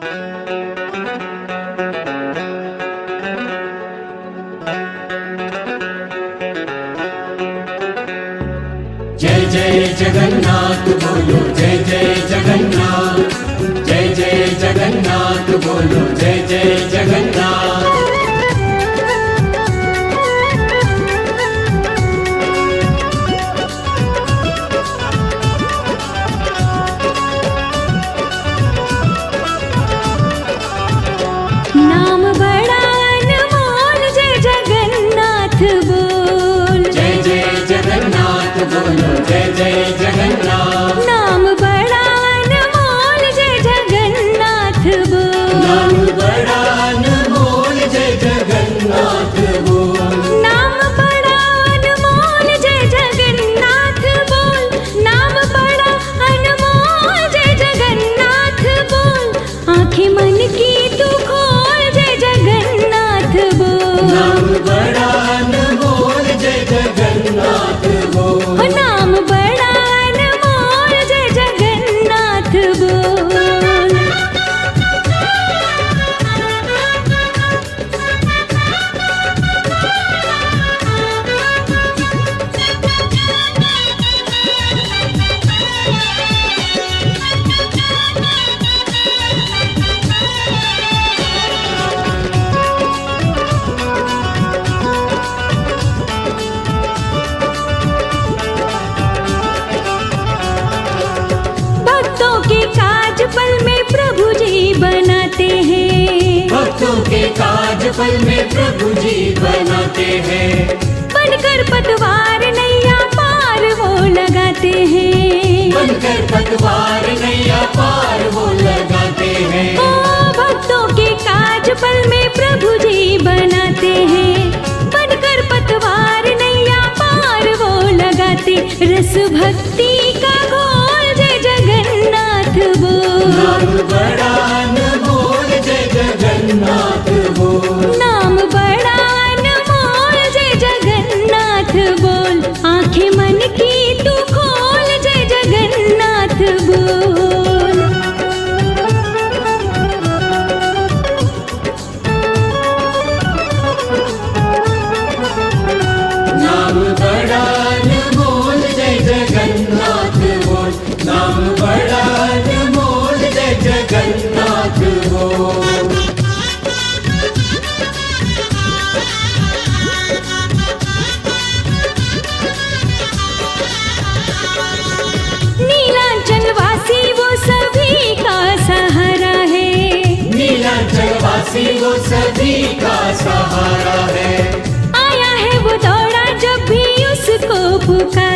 जय जय जगन्नाथ बोलो, जय जय जगन्नाथ, जय जय जगन्नाथ बोलो, जय जय जगन्नाथ। नाम बड़ा अनमोल, जय जगन्नाथ बोल, जय जय जगन्नाथ बोलो, जय जय जगन्नाथ। नाम बड़ा अनमोल, जय जगन्नाथ बोल, नाम बड़ा अनमोल, जय जगन्नाथ बोल, नाम बड़ा अनमोल, जय जगन्नाथ बोल, नाम बड़ा अनमोल, जय जगन्नाथ बोल। आंखें मन की तू खोल, जय जगन्नाथ बोल, नाम बड़ा अनमोल, जय जगन्नाथ बोल, नाम बड़ा अनमोल, जय जगन्नाथ बोल। भक्तों के काज पल में प्रभु जी बनाते हैं, भक्तों के काज पल में प्रभु जी बनाते हैं। बनकर पतवार नैया पार वो लगाते हैं, बनकर पतवार नैया पार वो लगाते हैं। ओ भक्तों के काज पल में प्रभु जी बनाते हैं, बनकर पतवार नैया पार वो लगाते। रस भक्ति का घोल, जय जगन्नाथ बोल, नाम बड़ा अनमोल, जय जगन्नाथ बोल, नाम बड़ा अनमोल, जय जगन्नाथ बोल। आंखें मन की तू खोल, जय जगन्नाथ बोल। नाम बड़ा अनमोल, जय जगन्नाथ बोल, नाम बड़ा अनमोल, जय जगन्नाथ बोल। नीलांचल वासी वो सभी का सहारा है, नीलांचल वासी वो सभी का सहारा है। आया है वो दौड़ा जब भी उसको पुकार।